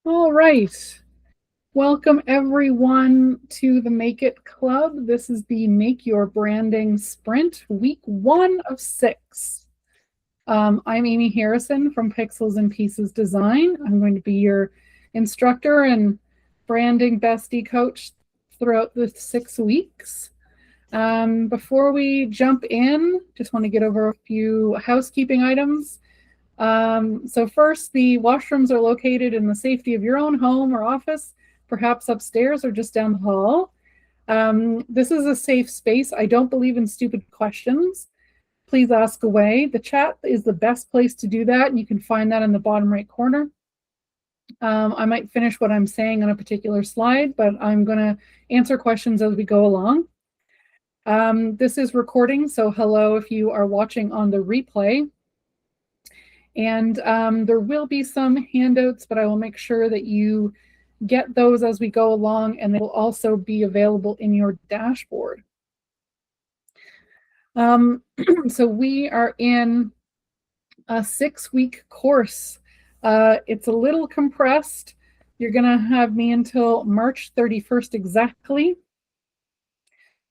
All right. Welcome everyone to the Make It Club. This is the Make Your Branding Sprint, week 1 of 6. I'm Amy Harrison from Pixels and Pieces Design. I'm going to be your instructor and branding bestie coach throughout the 6 weeks. Before we jump in, just want to get over a few housekeeping items. So first, the washrooms are located in the safety of your own home or office, perhaps upstairs or just down the hall. This is a safe space. I don't believe in stupid questions. Please ask away. The chat is the best place to do that, and you can find that in the bottom right corner. I might finish what I'm saying on a particular slide, but I'm going to answer questions as we go along. This is recording, so hello if you are watching on the replay. And there will be some handouts, but I will make sure that you get those as we go along, and they will also be available in your dashboard. So we are in a 6-week course. It's a little compressed. You're going to have me until March 31st exactly.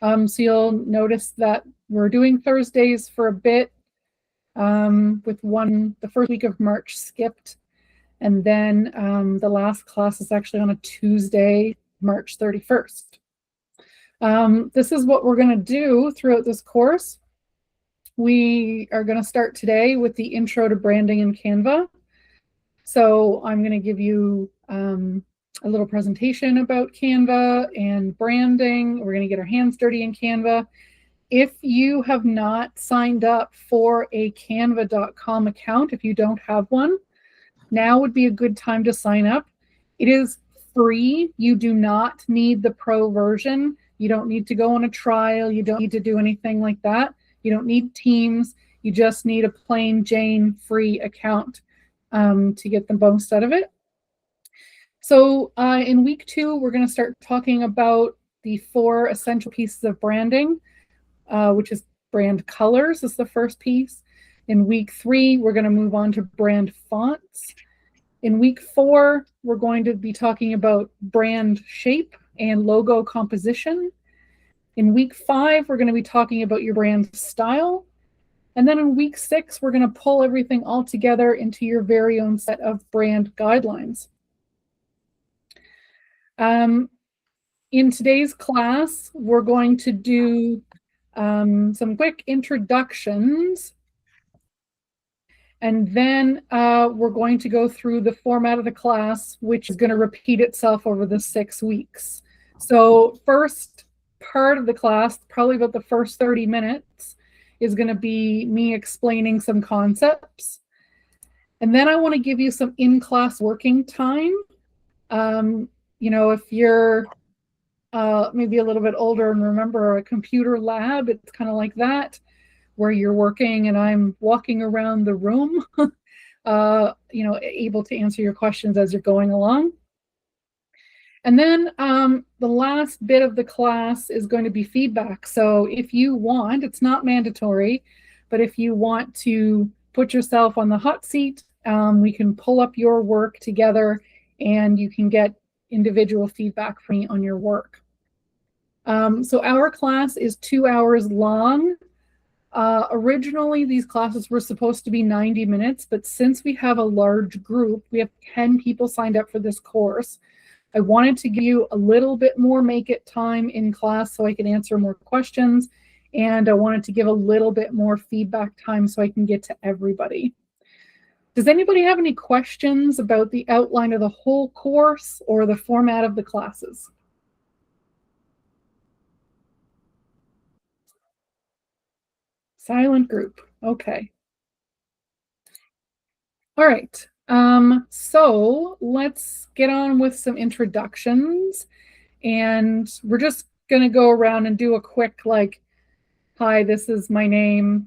So you'll notice that we're doing Thursdays for a bit, with the first week of March skipped. And then the last class is actually on a Tuesday, March 31st. This is what we're going to do throughout this course. We are going to start today with the intro to branding in Canva. So I'm going to give you a little presentation about Canva and branding. We're going to get our hands dirty in Canva. If you have not signed up for a canva.com account, if you don't have one, now would be a good time to sign up. It is free. You do not need the pro version. You don't need to go on a trial. You don't need to do anything like that. You don't need Teams. You just need a plain Jane free account to get the most out of it. So in week 2, we're going to start talking about the 4 essential pieces of branding, which is brand colors is the first piece. In week 3, we're going to move on to brand fonts. In week 4, we're going to be talking about brand shape and logo composition. In week 5, we're going to be talking about your brand style. And then in week 6, we're going to pull everything all together into your very own set of brand guidelines. In today's class, we're going to do some quick introductions. And then we're going to go through the format of the class, which is going to repeat itself over the 6 weeks. So first part of the class, probably about the first 30 minutes, is going to be me explaining some concepts. And then I want to give you some in-class working time. If you're maybe a little bit older and remember a computer lab, it's kind of like that, where you're working and I'm walking around the room, able to answer your questions as you're going along. And then the last bit of the class is going to be feedback. So if you want, it's not mandatory, but if you want to put yourself on the hot seat, we can pull up your work together and you can get individual feedback from me on your work. So our class is 2 hours long. Originally, these classes were supposed to be 90 minutes, but since we have a large group, we have 10 people signed up for this course, I wanted to give you a little bit more make it time in class so I can answer more questions, and I wanted to give a little bit more feedback time so I can get to everybody. Does anybody have any questions about the outline of the whole course or the format of the classes? Silent group. Okay. All right. So let's get on with some introductions. And we're just going to go around and do a quick, hi, this is my name.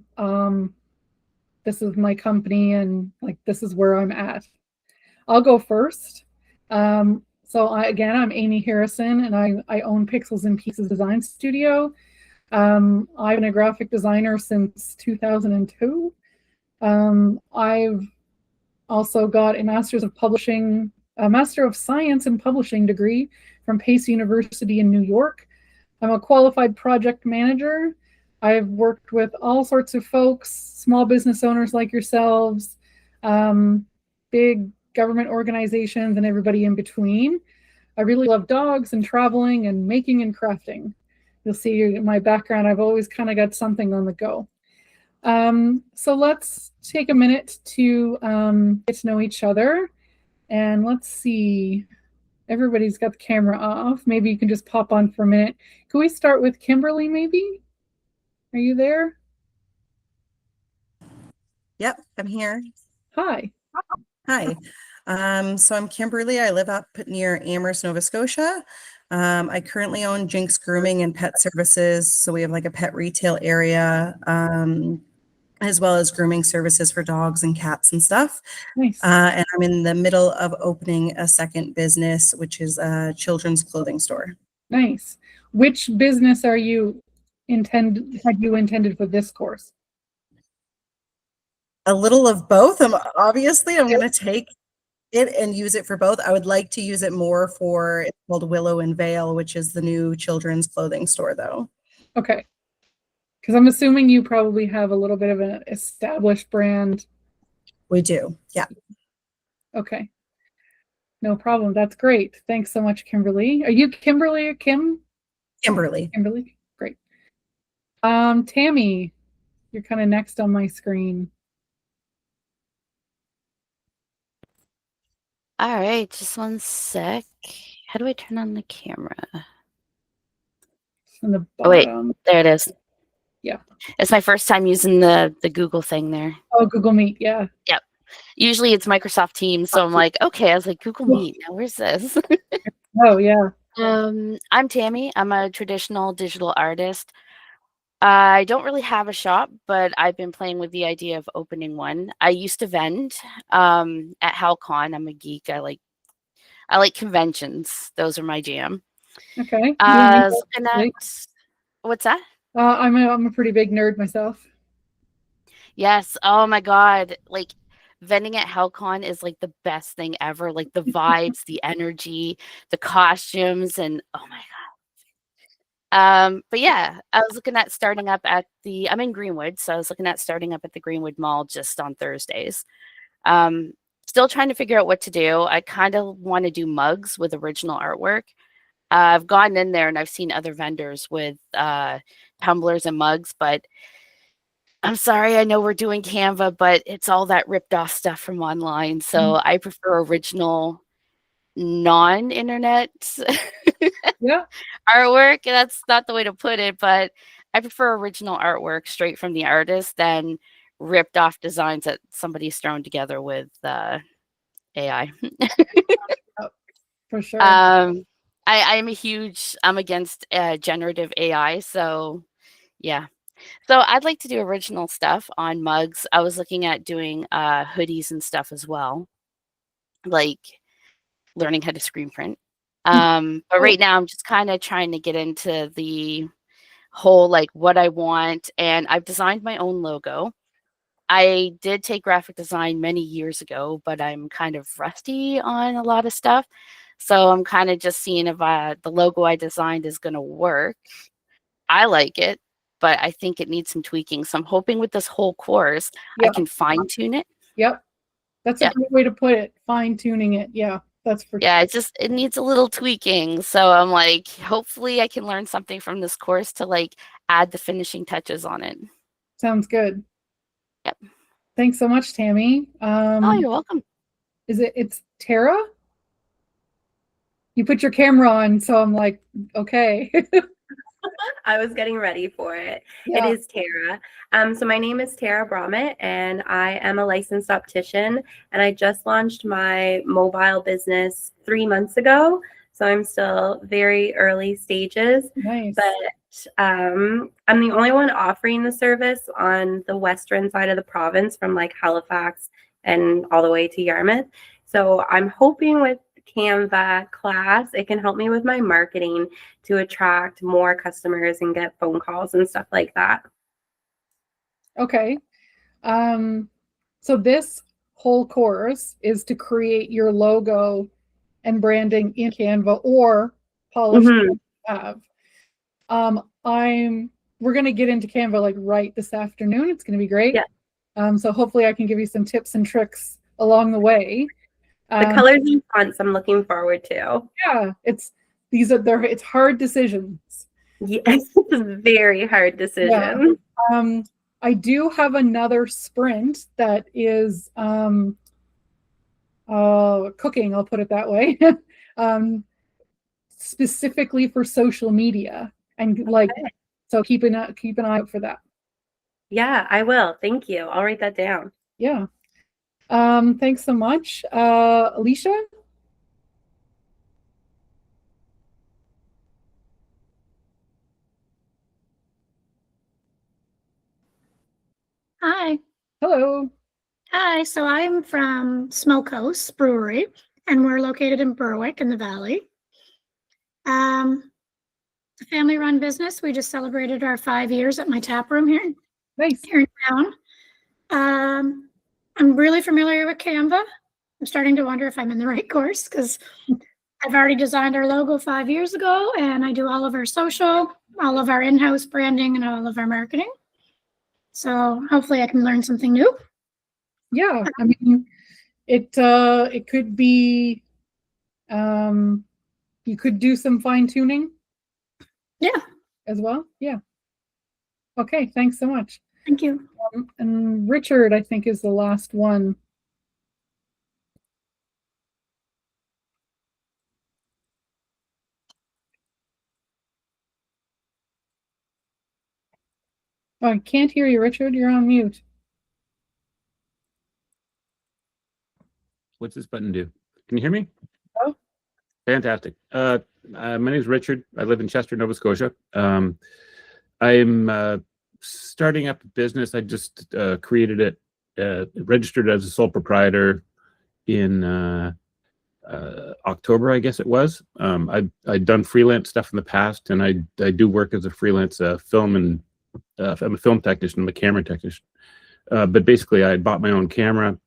This is my company, and this is where I'm at. I'll go first. I'm Amy Harrison, and I own Pixels and Pieces Design Studio. I've been a graphic designer since 2002. I've also got a Master's of Publishing a Master of Science in Publishing degree from Pace University in New York. I'm a qualified project manager. I've worked with all sorts of folks, small business owners like yourselves, big government organizations, and everybody in between. I really love dogs and traveling and making and crafting. You'll see in my background, I've always kind of got something on the go. So let's take a minute to get to know each other. And let's see, everybody's got the camera off. Maybe you can just pop on for a minute. Can we start with Kimberly, maybe? Are you there? Yep, I'm here. Hi. Hi. So I'm Kimberly. I live up near Amherst, Nova Scotia. I currently own Jinx Grooming and Pet Services. So we have like a pet retail area, as well as grooming services for dogs and cats and stuff. Nice. And I'm in the middle of opening a second business, which is a children's clothing store. Nice. Which business had you intended for this course? A little of both. I'm going to take it and use it for both. I would like to use it more for, it's called Willow and Vale, which is the new children's clothing store though. Okay. Because I'm assuming you probably have a little bit of an established brand. We do. Yeah. Okay. No problem. That's great. Thanks so much, Kimberly. Are you Kimberly or Kim? Kimberly. Kimberly. Great. Tammy, you're kind of next on my screen. All right, just one sec. How do I turn on the camera? On the bottom. Oh, wait, there it is. Yeah. It's my first time using the Google thing there. Oh, Google Meet, yeah. Yep. Usually it's Microsoft Teams, so I'm like, okay, I was like, Google Meet, now where's this? Oh, yeah. I'm Tammy. I'm a traditional digital artist. I don't really have a shop, but I've been playing with the idea of opening one. I used to vend at HalCon. I'm a geek. I like conventions. Those are my jam. Okay. What's that? I'm a pretty big nerd myself. Yes. Oh my God. Like vending at HalCon is like the best thing ever. Like the vibes, the energy, the costumes, and oh my God. But yeah, I was looking at starting up I'm in Greenwood, so I was looking at starting up at the Greenwood Mall just on Thursdays. Still trying to figure out what to do. I kind of want to do mugs with original artwork. I've gone in there and I've seen other vendors with tumblers and mugs, but I'm sorry, I know we're doing Canva, but it's all that ripped off stuff from online. So I prefer original, non-internet artwork. That's not the way to put it, but I prefer original artwork straight from the artist than ripped off designs that somebody's thrown together with AI. For sure. I'm against generative AI. So yeah. So I'd like to do original stuff on mugs. I was looking at doing hoodies and stuff as well, like learning how to screen print. But right now I'm just kind of trying to get into the whole like what I want, and I've designed my own logo. I did take graphic design many years ago, but I'm kind of rusty on a lot of stuff. So I'm kind of just seeing if the logo I designed is going to work. I like it, but I think it needs some tweaking. So I'm hoping with this whole course, I can fine tune it. Yep. That's a great way to put it. Fine tuning it. Yeah, that's for sure. It needs a little tweaking. So I'm like, hopefully I can learn something from this course to like add the finishing touches on it. Sounds good. Yep. Thanks so much, Tammy. Oh, you're welcome. It's Tara? You put your camera on, so I'm like, okay. I was getting ready for it. Yeah. It is Tara. So my name is Tara Bromett, and I am a licensed optician, and I just launched my mobile business 3 months ago. So I'm still very early stages. Nice. But I'm the only one offering the service on the western side of the province, from like Halifax and all the way to Yarmouth. So I'm hoping with Canva class, it can help me with my marketing to attract more customers and get phone calls and stuff like that. Okay. So this whole course is to create your logo and branding in Canva or polished have. We're going to get into Canva like right this afternoon. It's going to be great. Yeah. So hopefully I can give you some tips and tricks along the way. The colors and fonts I'm looking forward to. Yeah, it's hard decisions. Yes, it's a very hard decision. Yeah. I do have another sprint that is cooking, I'll put it that way, specifically for social media, and so keep an eye out for that. Yeah, I will. Thank you. I'll write that down. Yeah. Thanks so much. Alicia? Hi. Hello. Hi. So I'm from Smokehouse Brewery, and we're located in Berwick in the Valley. A family-run business. We just celebrated our 5 years at my tap room here in town. I'm really familiar with Canva. I'm starting to wonder if I'm in the right course because I've already designed our logo 5 years ago, and I do all of our social, all of our in-house branding, and all of our marketing. So hopefully I can learn something new. Yeah, I mean, it could be, you could do some fine tuning. Yeah. As well. Yeah. Okay. Thanks so much. Thank you. And Richard, I think, is the last one. Oh, I can't hear you, Richard. You're on mute. What's this button do? Can you hear me? Oh. Fantastic. My name is Richard. I live in Chester, Nova Scotia. I'm starting up a business. I just created it, registered as a sole proprietor in October, I guess it was. I'd done freelance stuff in the past, and I do work as a freelance film and I'm a film technician. I'm a camera technician. But basically, I bought my own camera,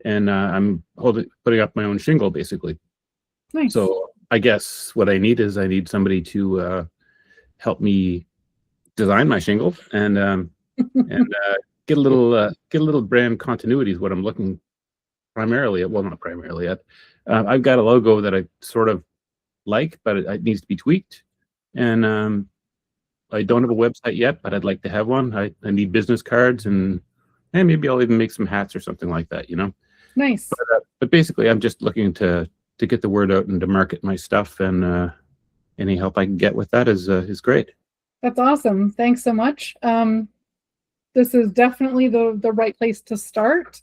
and I'm putting up my own shingle, basically. Nice. So I guess what I need somebody to help me design my shingle and get a little brand continuity is what I'm looking primarily at. Well, not primarily at. I've got a logo that I sort of like, but it needs to be tweaked, and I don't have a website yet, but I'd like to have one. I need business cards, and maybe I'll even make some hats or something like that, you know. Nice. But basically, I'm just looking to get the word out and to market my stuff, and any help I can get with that is great. That's awesome. Thanks so much. This is definitely the right place to start.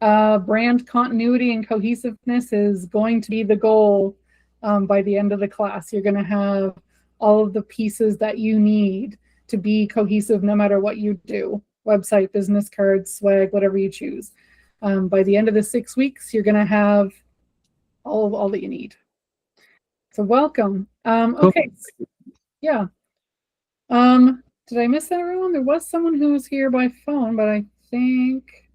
Brand continuity and cohesiveness is going to be the goal by the end of the class. You're going to have all of the pieces that you need to be cohesive no matter what you do. Website, business cards, swag, whatever you choose. By the end of the 6 weeks, you're going to have all that you need. So welcome. Okay. Yeah. Did I miss everyone? There was someone who was here by phone, but I think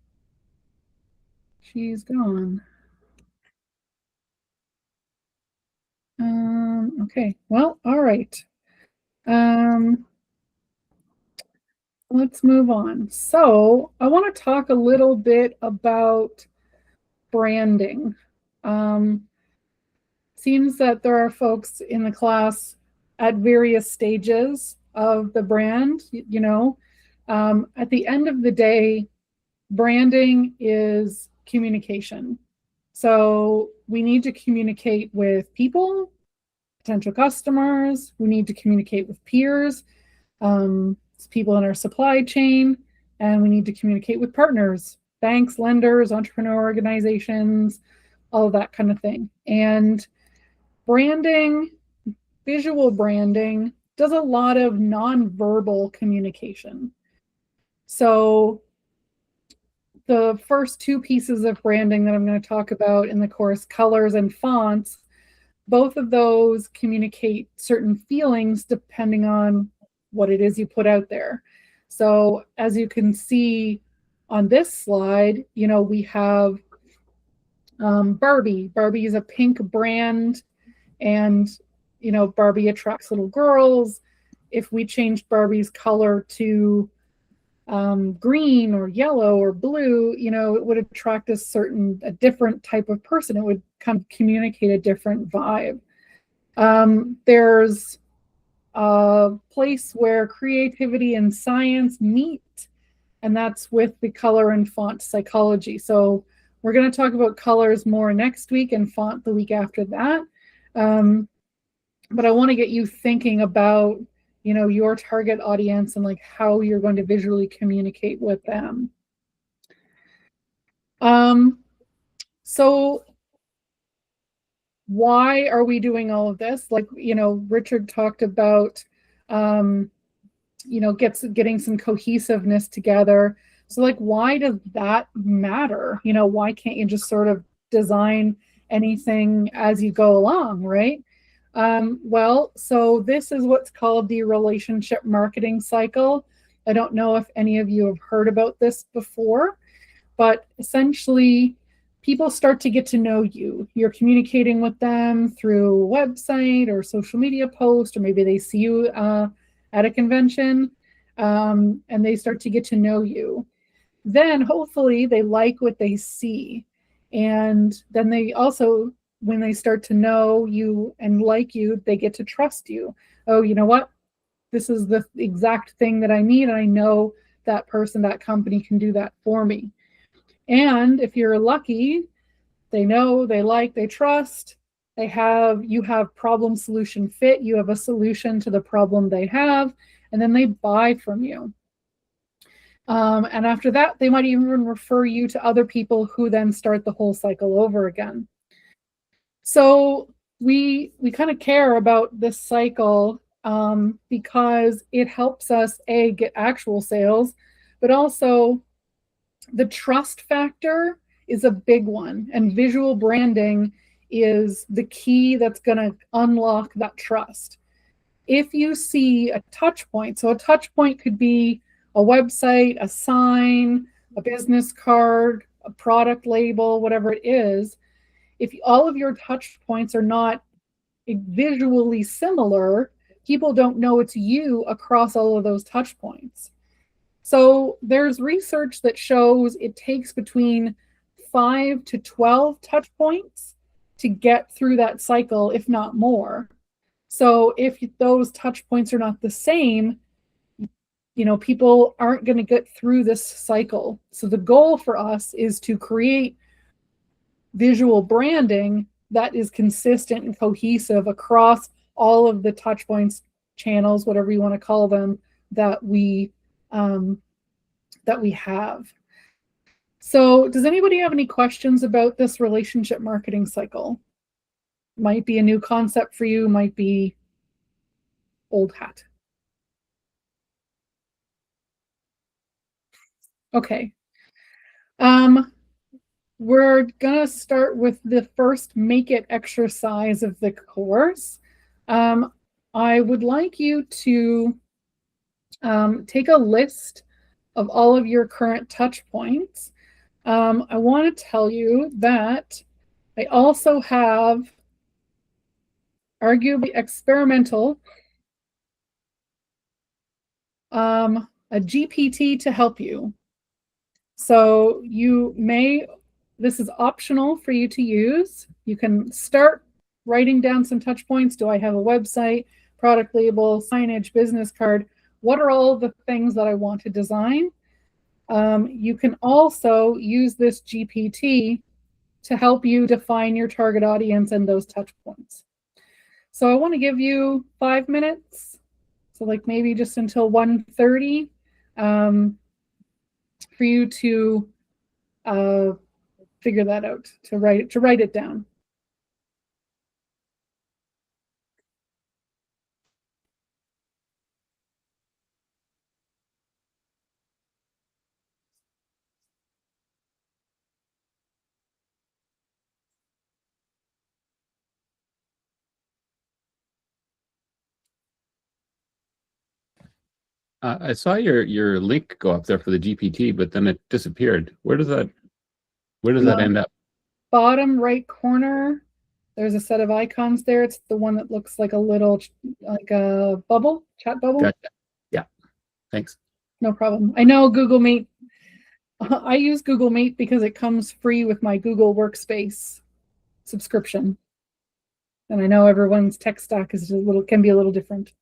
she's gone. Okay. Well, all right. Let's move on. So I want to talk a little bit about branding. Seems that there are folks in the class at various stages of the brand. You know, at the end of the day, branding is communication. So we need to communicate with people, potential customers. We need to communicate with peers, people in our supply chain, and we need to communicate with partners, banks, lenders, entrepreneur organizations, all of that kind of thing. And branding, visual branding, does a lot of nonverbal communication. So the first two pieces of branding that I'm going to talk about in the course, colors and fonts, both of those communicate certain feelings depending on what it is you put out there. So as you can see on this slide, you know, we have Barbie. Barbie is a pink brand, and Barbie attracts little girls. If we changed Barbie's color to green or yellow or blue, it would attract a different type of person. It would kind of communicate a different vibe. There's a place where creativity and science meet, and that's with the color and font psychology. So we're going to talk about colors more next week and font the week after that. But I want to get you thinking about, your target audience and like how you're going to visually communicate with them. So why are we doing all of this? Like, Richard talked about, getting some cohesiveness together. So like, why does that matter? Why can't you just sort of design anything as you go along, right? Well, so this is what's called the relationship marketing cycle. I don't know if any of you have heard about this before, but essentially people start to get to know you. You're communicating with them through a website or social media post, or maybe they see you at a convention, and they start to get to know you. Then hopefully they like what they see. And then they also, when they start to know you and like you, they get to trust you. Oh, you know what? This is the exact thing that I need. And I know that person, that company can do that for me. And if you're lucky, they know, they like, they trust, you have problem solution fit, you have a solution to the problem they have, and then they buy from you. And after that, they might even refer you to other people who then start the whole cycle over again. So we kind of care about this cycle because it helps us, get actual sales, but also the trust factor is a big one, and visual branding is the key that's going to unlock that trust. If you see a touch point, so a touch point could be a website, a sign, a business card, a product label, whatever it is, if all of your touch points are not visually similar, people don't know it's you across all of those touch points. So there's research that shows it takes between 5 to 12 touch points to get through that cycle, if not more. So if those touch points are not the same, people aren't going to get through this cycle. So the goal for us is to create visual branding that is consistent and cohesive across all of the touch points, channels, whatever you want to call them, that we have. So does anybody have any questions about this relationship marketing cycle? Might be a new concept for you, might be old hat. Okay. We're gonna start with the first make it exercise of the course. I would like you to take a list of all of your current touch points. I want to tell you that I also have arguably experimental a GPT to help you. So this is optional for you to use. You can start writing down some touch points. Do I have a website, product label, signage, business card? What are all the things that I want to design? You can also use this GPT to help you define your target audience and those touch points. So I want to give you 5 minutes, so like maybe just until 1:30, for you to figure that out, to write it down. I saw your link go up there for the GPT, but then it disappeared. Where does that end up? bottom right corner, there's a set of icons there. It's the one that looks like a little, like a bubble, chat bubble. Gotcha. Yeah. Thanks. No problem. I know Google Meet. I use Google Meet because it comes free with my Google Workspace subscription. And I know everyone's tech stack is can be a little different.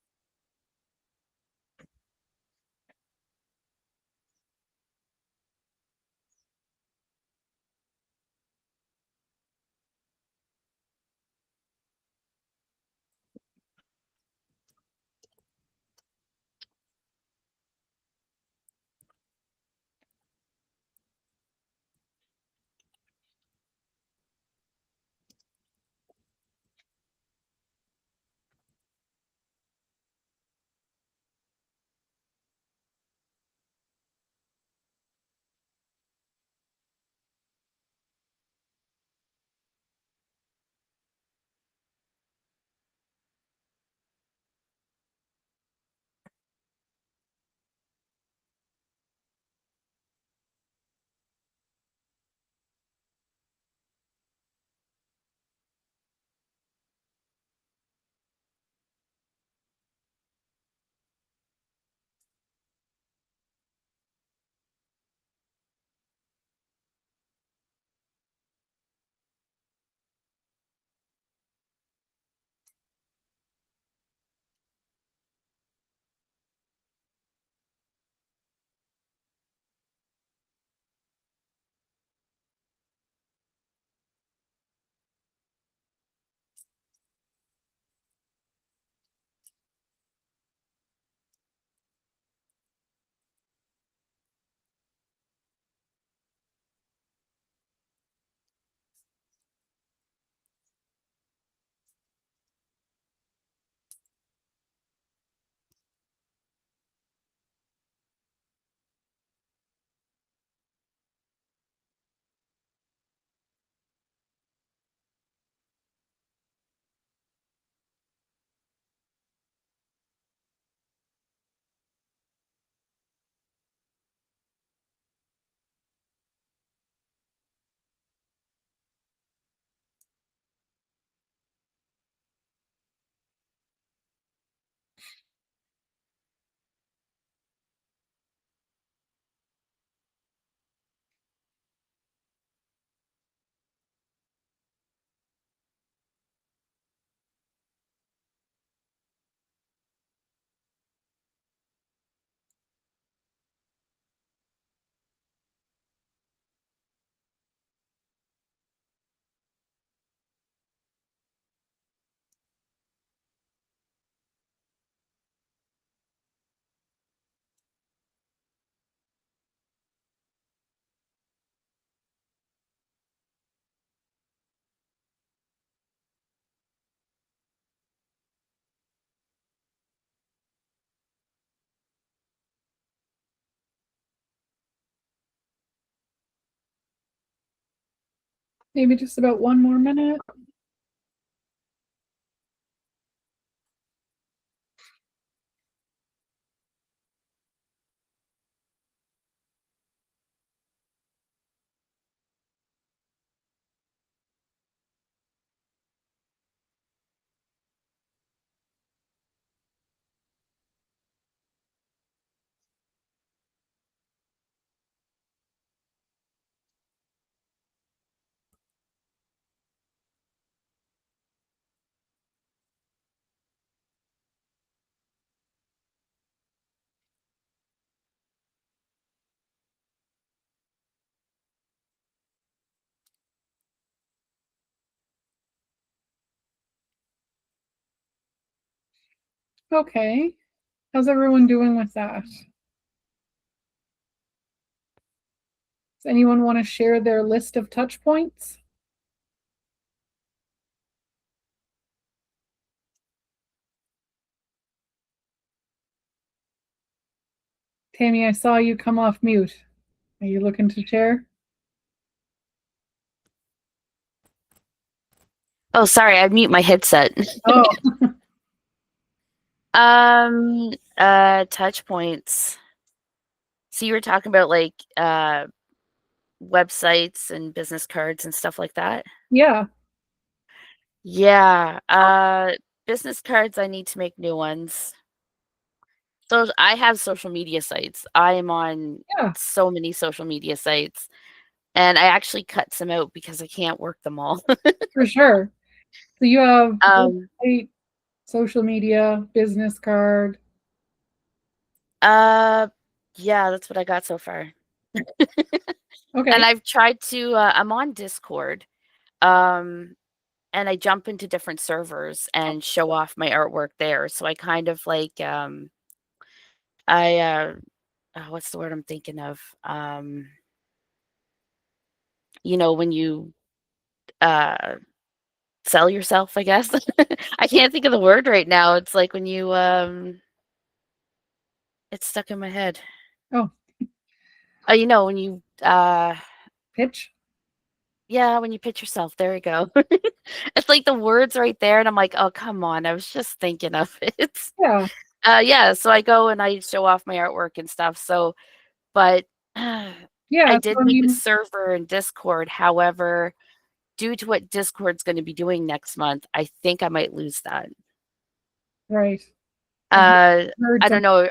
Maybe just about 1 more minute. Okay. How's everyone doing with that? Does anyone want to share their list of touch points? Tammy, I saw you come off mute. Are you looking to share? Oh, sorry, I mute my headset. Oh, Touch points. So you were talking about like websites and business cards and stuff like that. Yeah. Yeah, business cards, I need to make new ones. So I have social media sites. I am on Yeah. so many social media sites, and I actually cut some out because I can't work them all. For sure. So you have Um, website, social media, business card. uh, yeah, that's what I got so far. Okay. And I've tried to, I'm on Discord, and I jump into different servers and show off my artwork there. So I kind of like, I, what's the word I'm thinking of? You know, when you, uh, sell yourself, I guess. I can't think of the word right now. It's like when you, it's stuck in my head. Oh, You know, when you, pitch. yeah, when you pitch yourself, there you go. It's like the words right there, and I'm like, oh, come on. I was just thinking of it. Yeah. Yeah, so I go and I show off my artwork and stuff. So, but Yeah. I So, did I make a mean, server in Discord. However, due to what Discord's going to be doing next month, I think I might lose that. right. I've heard I some, don't know.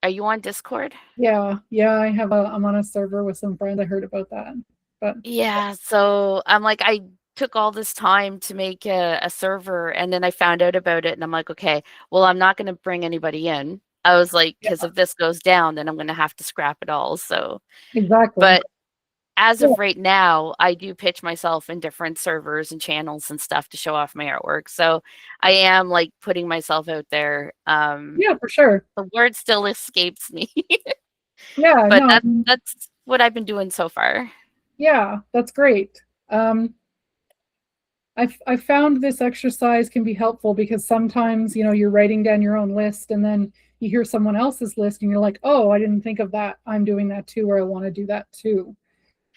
Are you on Discord? yeah. I'm on a server with some friends. I heard about that. But Yeah, so I'm like, I took all this time to make a server, and then I found out about it, and I'm like, okay, well, I'm not going to bring anybody in. I was like, yeah, because if this goes down, then I'm going to have to scrap it all. So, exactly. but as Yeah. of right now, I do pitch myself in different servers and channels and stuff to show off my artwork. So I am like putting myself out there. Yeah, for sure. The word still escapes me, Yeah. but No, I mean, that's what I've been doing so far. yeah, that's great. I found this exercise can be helpful because sometimes, you're writing down your own list and then you hear someone else's list and you're like, oh, I didn't think of that. I'm doing that too, or I want to do that too.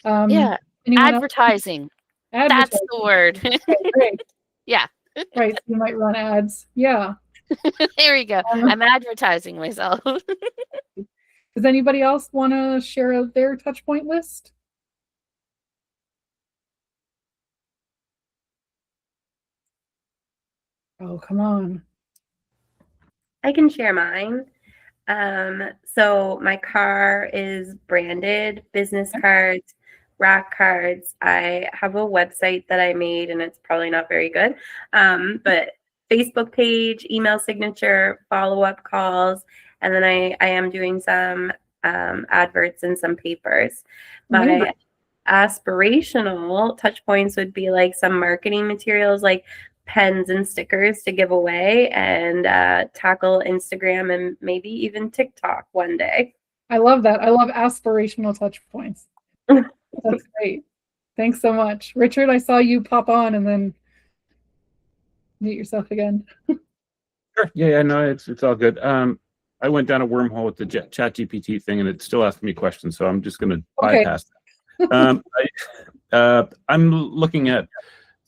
Yeah, Anyone else? advertising. That's Advertising. the word. Great. Yeah, Right. So you might run ads. Yeah. there you go. I'm advertising myself. Does anybody else want to share their touch point list? Oh, come on. I can share mine. So my car is branded, business cards, rack cards. I have a website that I made and it's probably not very good. But Facebook page, email signature, follow-up calls, and then I am doing some adverts and some papers. Amazing. My aspirational touch points would be like some marketing materials like pens and stickers to give away and tackle Instagram and maybe even TikTok one day. I love that. I love aspirational touch points. That's great. Thanks so much. Richard, I saw you pop on and then mute yourself again. Sure. Yeah, no, it's all good. I went down a wormhole with the Chat GPT thing, and it's still asking me questions, so I'm just going to bypass that. I'm looking at,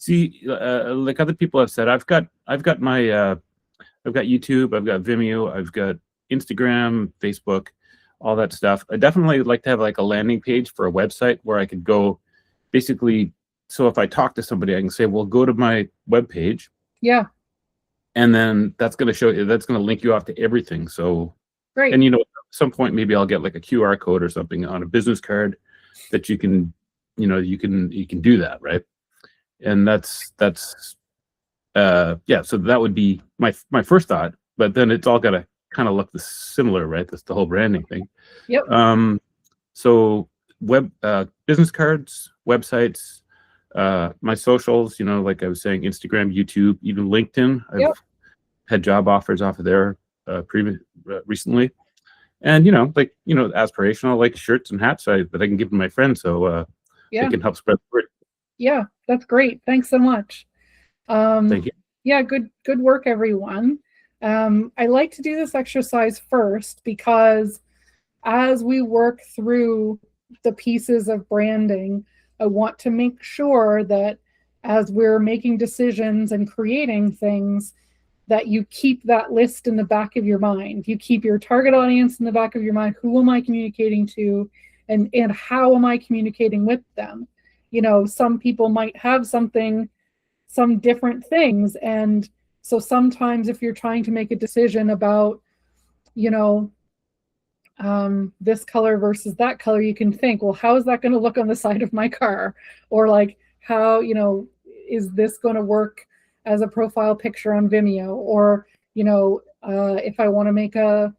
like other people have said, I've got my I've got YouTube, I've got Vimeo, I've got Instagram, Facebook, all that stuff. I definitely would like to have like a landing page for a website where I could go, basically. So if I talk to somebody, I can say, well, go to my webpage. Yeah. And then that's going to show you, that's going to link you off to everything. So, Great. and at some point, maybe I'll get like a QR code or something on a business card that you can do that, right? And that's yeah. So that would be my first thought, but then it's all got to kind of look similar, right? That's the whole branding thing. Yep. So business cards, websites, my socials, like I was saying, Instagram, YouTube, even LinkedIn. I've had job offers off of there recently, and aspirational, like shirts and hats that I can give to my friends, so they can help spread the word. Yeah, that's great. Thanks so much. Thank you. Yeah, good work, everyone. I like to do this exercise first because as we work through the pieces of branding, I want to make sure that as we're making decisions and creating things, that you keep that list in the back of your mind. You keep your target audience in the back of your mind. Who am I communicating to? and how am I communicating with them? You know, some people might have some different things. And so sometimes if you're trying to make a decision about, you know, this color versus that color, you can think, well, how is that going to look on the side of my car? Or like, how, you know, is this going to work as a profile picture on Vimeo? Or, you know, if I want to make a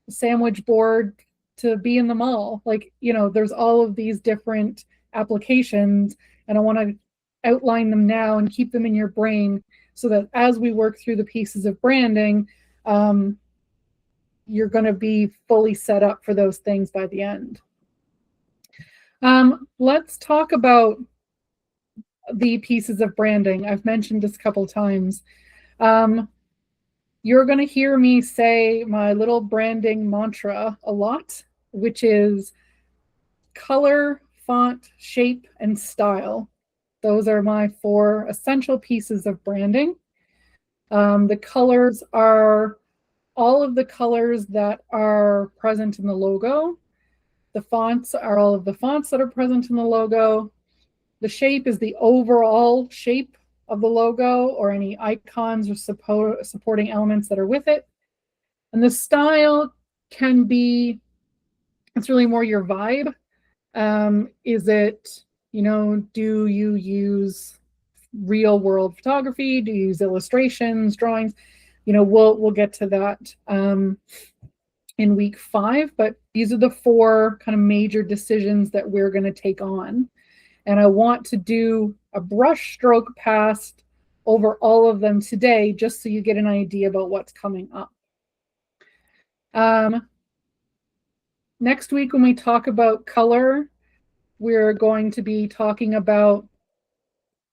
sandwich board to be in the mall, like, you know, there's all of these different applications, and I want to outline them now and keep them in your brain so that as we work through the pieces of branding, you're going to be fully set up for those things by the end. Let's talk about the pieces of branding. I've mentioned this a couple of times. You're going to hear me say my little branding mantra a lot, which is color, font, shape, and style. Those are my 4 essential pieces of branding. The colors are all of the colors that are present in the logo. The fonts are all of the fonts that are present in the logo. The shape is the overall shape of the logo or any icons or supporting elements that are with it. And the style can be, it's really more your vibe. Is it, you know, do you use real world photography? Do you use illustrations, drawings? You know, we'll get to that in week 5, but these are the 4 kind of major decisions that we're going to take on. And I want to do a brush stroke pass over all of them today, just so you get an idea about what's coming up. Next week, when we talk about color, we're going to be talking about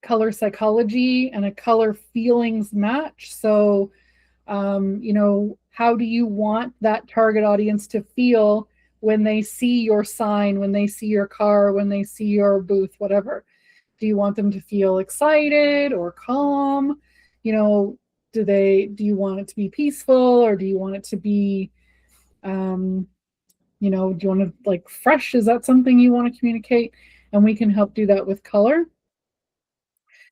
color psychology and a color feelings match. So, you know, how do you want that target audience to feel when they see your sign, when they see your car, when they see your booth, whatever? Do you want them to feel excited or calm? You know, do you want it to be peaceful, or do you want it to be, you know, do you want to like fresh? Is that something you want to communicate? And we can help do that with color.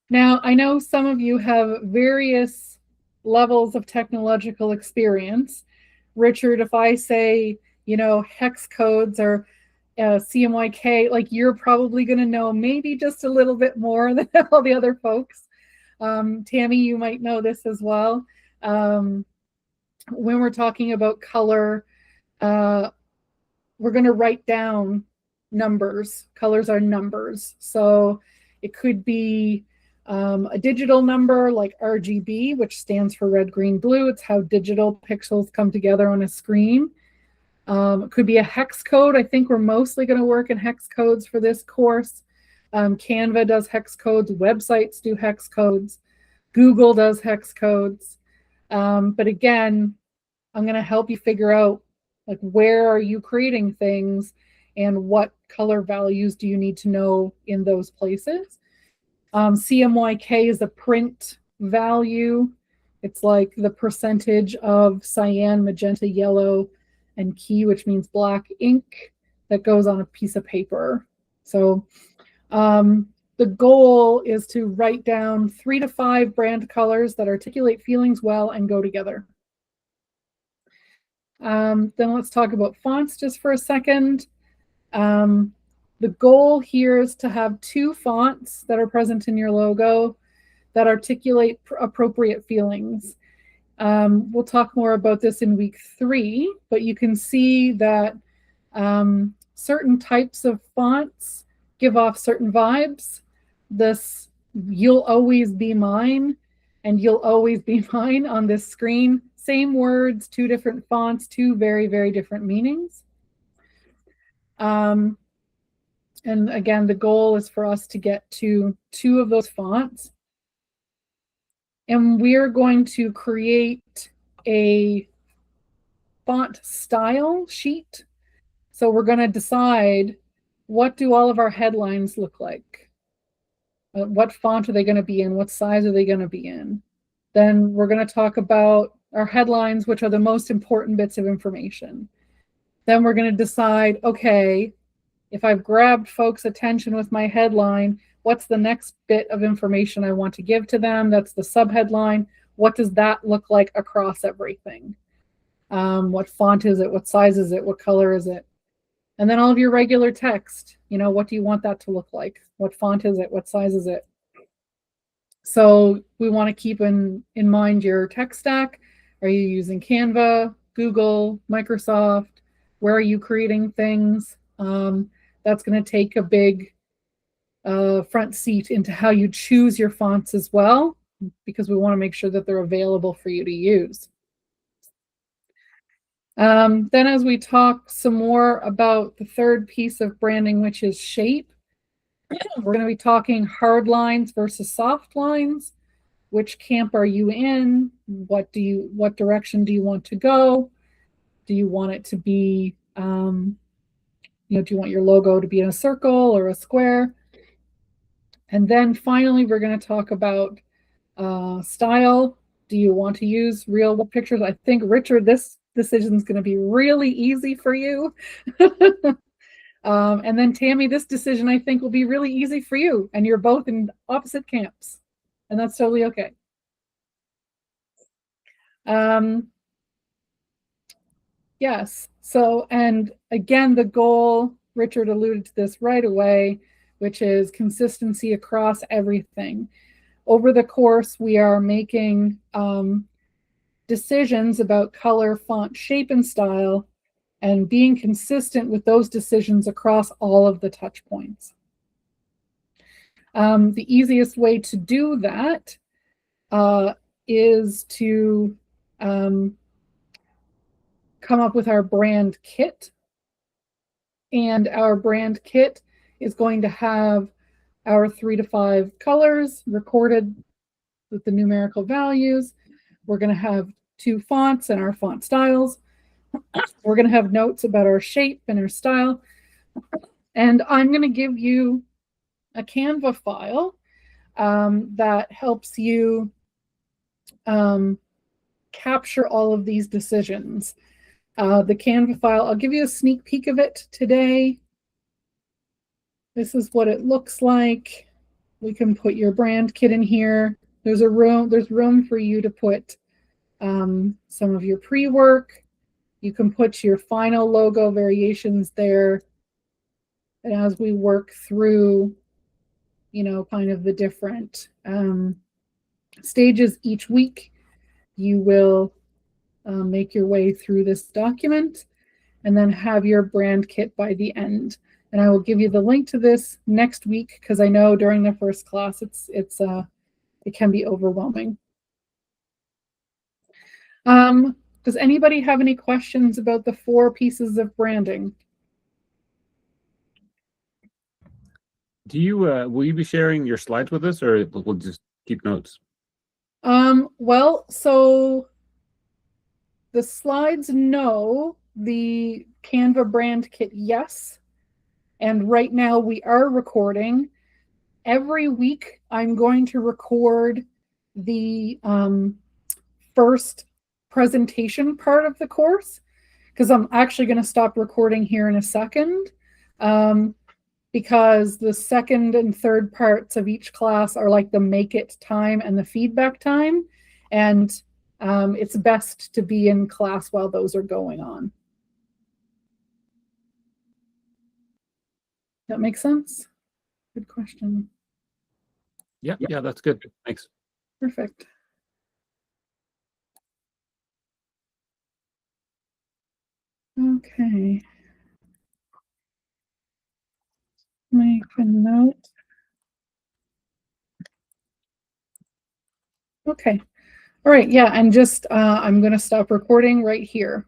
Now, I know some of you have various levels of technological experience. Richard, if I say, you know, hex codes or CMYK, like you're probably going to know maybe just a little bit more than all the other folks. Tammy, you might know this as well. When we're talking about color, we're going to write down numbers. Colors are numbers. So it could be a digital number like RGB, which stands for red, green, blue. It's how digital pixels come together on a screen. It could be a hex code. I think we're mostly going to work in hex codes for this course. Canva does hex codes. Websites do hex codes. Google does hex codes. But again, I'm going to help you figure out like where are you creating things and what color values do you need to know in those places. CMYK is a print value. It's like the percentage of cyan, magenta, yellow, and key, which means black ink that goes on a piece of paper. So the goal is to write down 3 to 5 brand colors that articulate feelings well and go together. Then let's talk about fonts just for a second. The goal here is to have 2 fonts that are present in your logo that articulate appropriate feelings. We'll talk more about this in week 3, but you can see that certain types of fonts give off certain vibes. This "you'll always be mine" and "you'll always be mine" on this screen, same words, 2 different fonts, 2 very, very different meanings. And again, the goal is for us to get to 2 of those fonts. And we're going to create a font style sheet. So we're going to decide, what do all of our headlines look like? What font are they going to be in? What size are they going to be in? Then we're going to talk about our headlines, which are the most important bits of information. Then we're going to decide, okay, if I've grabbed folks' attention with my headline, what's the next bit of information I want to give to them? That's the subheadline. What does that look like across everything? What font is it? What size is it? What color is it? And then all of your regular text, what do you want that to look like? What font is it? What size is it? So we want to keep in mind your tech stack. Are you using Canva, Google, Microsoft? Where are you creating things? That's going to take a big front seat into how you choose your fonts as well, because we want to make sure that they're available for you to use. Then as we talk some more about the third piece of branding, which is shape, we're going to be talking hard lines versus soft lines. Which camp are you in? What direction do you want to go? Do you want it to be, do you want your logo to be in a circle or a square? And then finally, we're going to talk about style. Do you want to use real pictures? I think, Richard, this decision is going to be really easy for you. And then Tammy, this decision I think will be really easy for you, and you're both in opposite camps, and that's totally okay. Yes, so, and again, the goal, Richard alluded to this right away, which is consistency across everything. Over the course, we are making decisions about color, font, shape, and style, and being consistent with those decisions across all of the touch points. The easiest way to do that is to come up with our brand kit. And our brand kit is going to have our 3 to 5 colors recorded with the numerical values. We're going to have 2 fonts and our font styles. We're going to have notes about our shape and our style. And I'm going to give you a Canva file that helps you capture all of these decisions. The Canva file, I'll give you a sneak peek of it today. This is what it looks like. We can put your brand kit in here. There's room for you to put some of your pre-work. You can put your final logo variations there. And as we work through, kind of the different stages each week, you will make your way through this document and then have your brand kit by the end. And I will give you the link to this next week, because I know during the first class it can be overwhelming. Does anybody have any questions about the 4 pieces of branding? Do you will you be sharing your slides with us, or we'll just keep notes? Well, so the slides, no. The Canva brand kit, yes. And right now we are recording. Every week I'm going to record the first presentation part of the course, because I'm actually going to stop recording here in a second, because the second and third parts of each class are like the make it time and the feedback time. And it's best to be in class while those are going on. That makes sense? Good question. Yeah, that's good. Thanks. Perfect. Okay. Make a note. Okay. All right. Yeah. And just, I'm going to stop recording right here.